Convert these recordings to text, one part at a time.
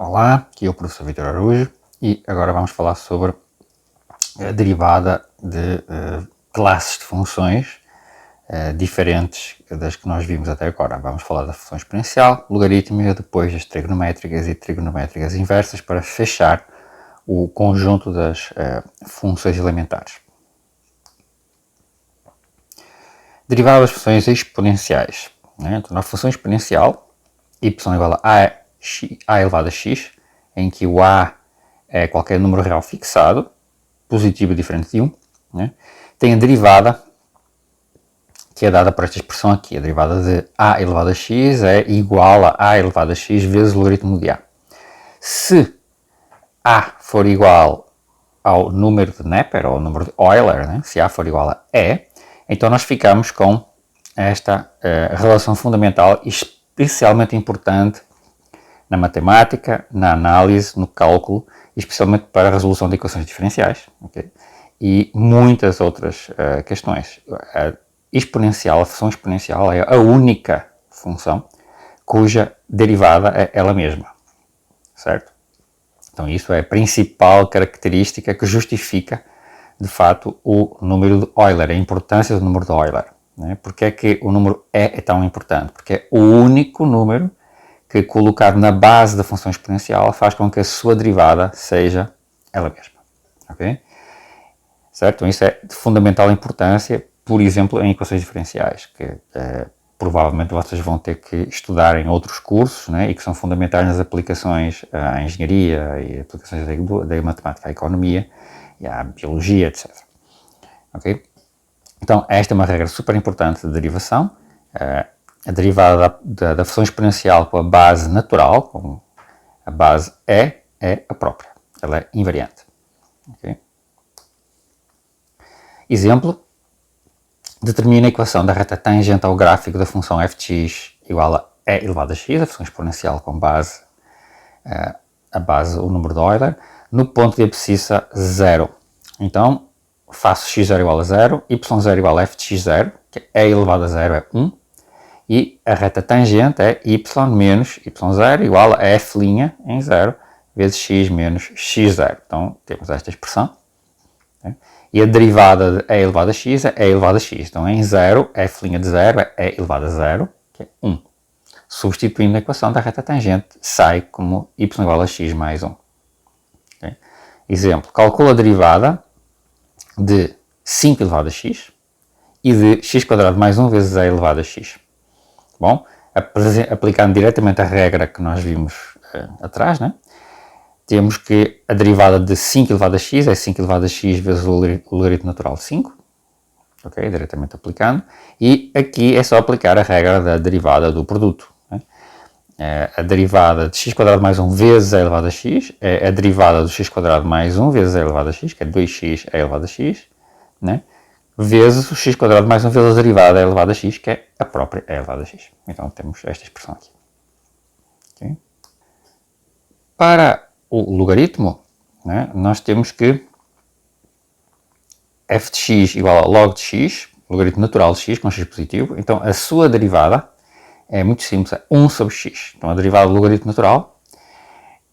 Olá, aqui é o professor Vítor Araújo e agora vamos falar sobre a derivada de classes de funções diferentes das que nós vimos até agora. Vamos falar da função exponencial, logarítmica, depois das trigonométricas e trigonométricas inversas para fechar o conjunto das funções elementares. Derivada das funções exponenciais. Né? Então, na função exponencial, y igual a a elevado a x, em que o a é qualquer número real fixado, positivo diferente de 1, né? Tem a derivada, que é dada por esta expressão aqui. A derivada de a elevado a x é igual a elevado a x vezes o logaritmo de a. Se a for igual ao número de Neper, ou ao número de Euler, né? Se a for igual a e, então nós ficamos com esta relação fundamental especialmente importante na matemática, na análise, no cálculo, especialmente para a resolução de equações diferenciais, okay? E muitas outras questões. A exponencial, a função exponencial, é a única função cuja derivada é ela mesma, certo? Então isso é a principal característica que justifica, de fato, o número de Euler, a importância do número de Euler. Né? Porque é que o número é tão importante? Porque é o único número que, colocado na base da função exponencial, faz com que a sua derivada seja ela mesma. Okay? Certo? Então, isso é de fundamental importância, por exemplo, em equações diferenciais, que provavelmente vocês vão ter que estudar em outros cursos, né, e que são fundamentais nas aplicações à engenharia e aplicações da matemática à economia e à biologia, etc. Okay? Então, esta é uma regra super importante de derivação. A derivada da função exponencial com a base natural, com a base é a própria. Ela é invariante. Okay? Exemplo. Determina a equação da reta tangente ao gráfico da função f de x igual a e elevado a x, a função exponencial com base, o número de Euler, no ponto de abscissa 0. Então, faço x0 igual a 0, y0 igual a f de x0, que é e elevado a 0 é 1, e a reta tangente é y menos y0 igual a f' em 0 vezes x menos x0. Então, temos esta expressão. Né? E a derivada de e elevado a x é e elevado a x. Então, em 0, f' de 0 é e elevado a 0, que é 1. Substituindo a equação da reta tangente, sai como y igual a x mais 1. Okay? Exemplo, calcula a derivada de 5 elevado a x e de x² mais 1 vezes e elevado a x. Bom, aplicando diretamente a regra que nós vimos atrás, né? Temos que a derivada de 5 elevado a x é 5 elevado a x vezes o logaritmo natural de 5. Ok? Diretamente aplicando. E aqui é só aplicar a regra da derivada do produto. Né? A derivada de x² mais 1 vezes e elevado a x é a derivada do x² mais 1 vezes e elevado a x, que é 2x e elevado a x, né? Vezes o x² mais 1 vezes a derivada e elevado a x, que é a própria e elevado a x. Então temos esta expressão aqui. Okay? Para o logaritmo, né, nós temos que f de x igual a log de x, logaritmo natural de x com x positivo. Então a sua derivada é muito simples, é 1 sobre x. Então a derivada do logaritmo natural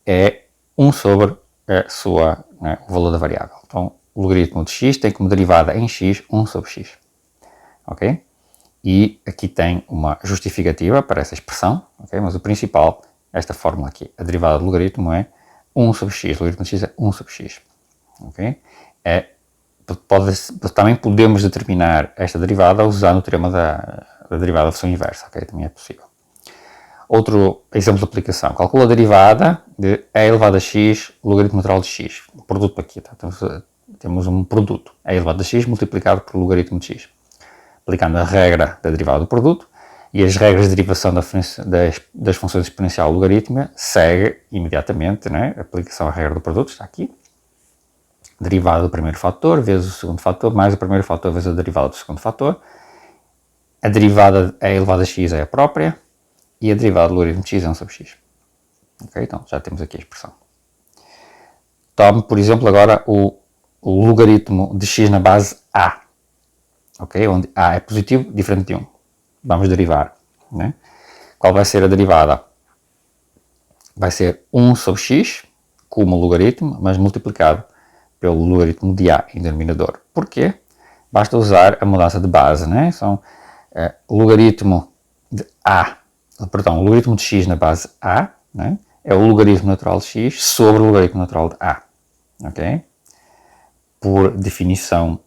é 1 sobre o valor da variável. Então o logaritmo de x tem como derivada em x 1 sobre x. Ok? E aqui tem uma justificativa para essa expressão, okay? Mas o principal, esta fórmula aqui, a derivada do logaritmo é 1 sobre x, o logaritmo de x é 1 sobre x. Okay? Também podemos determinar esta derivada usando o teorema da derivada da função inversa, okay? Também é possível. Outro exemplo de aplicação, calcula a derivada de e elevado a x, logaritmo natural de x. O produto aqui, tá? Temos um produto, e elevado a x multiplicado por logaritmo de x. Aplicando a regra da derivada do produto e as regras de derivação das funções exponencial logarítmica, segue imediatamente, né? A aplicação à regra do produto, está aqui. Derivada do primeiro fator vezes o segundo fator, mais o primeiro fator vezes a derivada do segundo fator. A derivada e elevado a x é a própria e a derivada do logaritmo de x é 1 sobre x. Okay? Então já temos aqui a expressão. Tome, por exemplo, agora o logaritmo de x na base a. Okay? Onde a é positivo, diferente de 1. Vamos derivar. Né? Qual vai ser a derivada vai ser 1 sobre x, como logaritmo, mas multiplicado pelo logaritmo de a em denominador. Porquê? Basta usar a mudança de base, né? São logaritmo de a, perdão, o logaritmo de x na base a, né? É o logaritmo natural de x sobre o logaritmo natural de a, ok? Por definição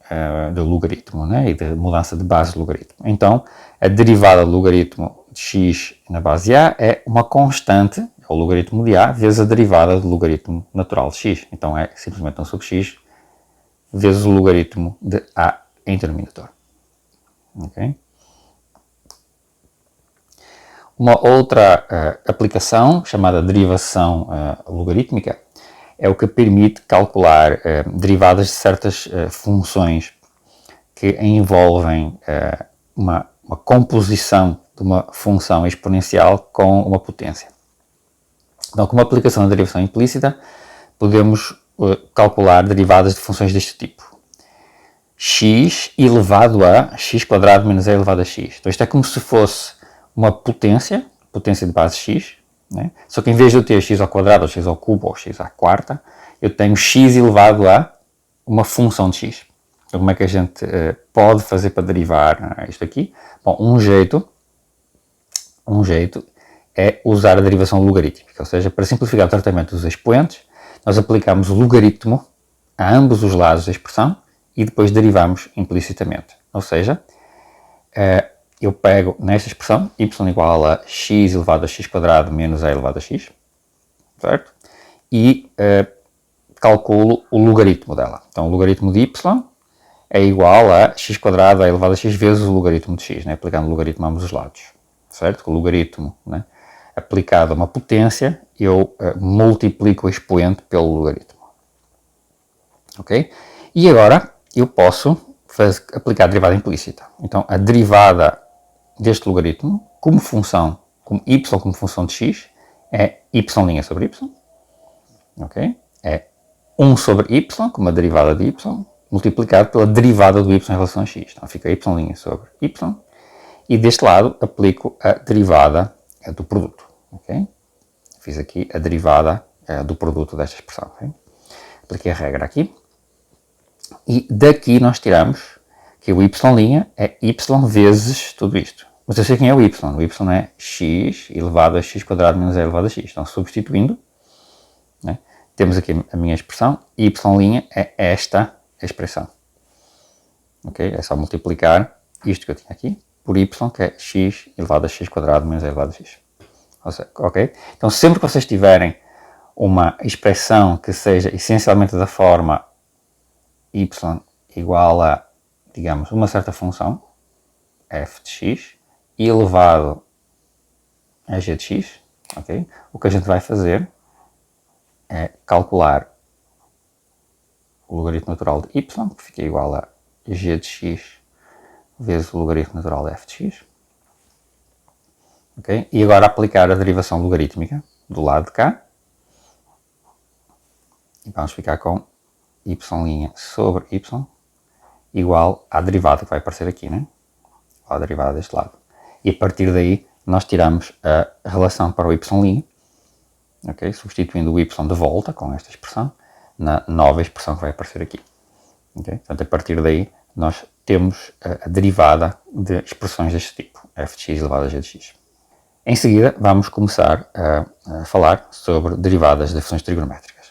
do logaritmo, né? E de mudança de base do logaritmo. Então, a derivada do logaritmo de x na base a é uma constante, é o logaritmo de a, vezes a derivada do logaritmo natural de x. Então, é simplesmente 1 sobre x vezes o logaritmo de a em denominador. Ok? Uma outra aplicação, chamada derivação logarítmica, é o que permite calcular derivadas de certas funções que envolvem uma composição de uma função exponencial com uma potência. Então, com uma aplicação da derivação implícita, podemos calcular derivadas de funções deste tipo. X elevado a x quadrado menos a elevado a x. Então, isto é como se fosse uma potência de base x, né? Só que em vez de eu ter x ao quadrado, ou x ao cubo, ou x à quarta, eu tenho x elevado a uma função de x. Então, como é que a gente pode fazer para derivar isto aqui? Bom, um jeito é usar a derivação logarítmica, ou seja, para simplificar o tratamento dos expoentes, nós aplicamos o logaritmo a ambos os lados da expressão e depois derivamos implicitamente. Ou seja, eu pego nesta expressão y igual a x elevado a x quadrado menos a elevado a x, certo? E calculo o logaritmo dela. Então, o logaritmo de y é igual a x quadrado a elevado a x vezes o logaritmo de x, né? Aplicando o logaritmo a ambos os lados, certo? O logaritmo, né, aplicado a uma potência, eu multiplico o expoente pelo logaritmo. Ok? E agora eu posso aplicar a derivada implícita. Então, a derivada deste logaritmo, como função, como y como função de x, é y' sobre y. Ok? É 1 sobre y, como a derivada de y, multiplicado pela derivada do y em relação a x. Então, fica y' sobre y. E deste lado, aplico a derivada do produto. Ok? Fiz aqui a derivada do produto desta expressão. Okay? Apliquei a regra aqui. E daqui nós tiramos que o y' é y vezes tudo isto. Mas eu sei quem é o y. O y é x elevado a x quadrado menos a elevado a x. Então, substituindo, né, temos aqui a minha expressão. Y' é esta expressão. Ok? É só multiplicar isto que eu tinha aqui por y, que é x elevado a x quadrado menos a elevado a x. Ok? Então, sempre que vocês tiverem uma expressão que seja essencialmente da forma y igual a, digamos, uma certa função, f de x, elevado a g de x, ok? O que a gente vai fazer é calcular o logaritmo natural de y, que fica igual a g de x vezes o logaritmo natural de f de x. Okay? E agora aplicar a derivação logarítmica do lado de cá. E vamos ficar com y' sobre y igual à derivada que vai aparecer aqui, né? A derivada deste lado. E a partir daí nós tiramos a relação para o y', okay? Substituindo o y de volta com esta expressão na nova expressão que vai aparecer aqui. Okay? Portanto, a partir daí nós temos a derivada de expressões deste tipo, f de x elevado a g de x. Em seguida, vamos começar a falar sobre derivadas de funções trigonométricas.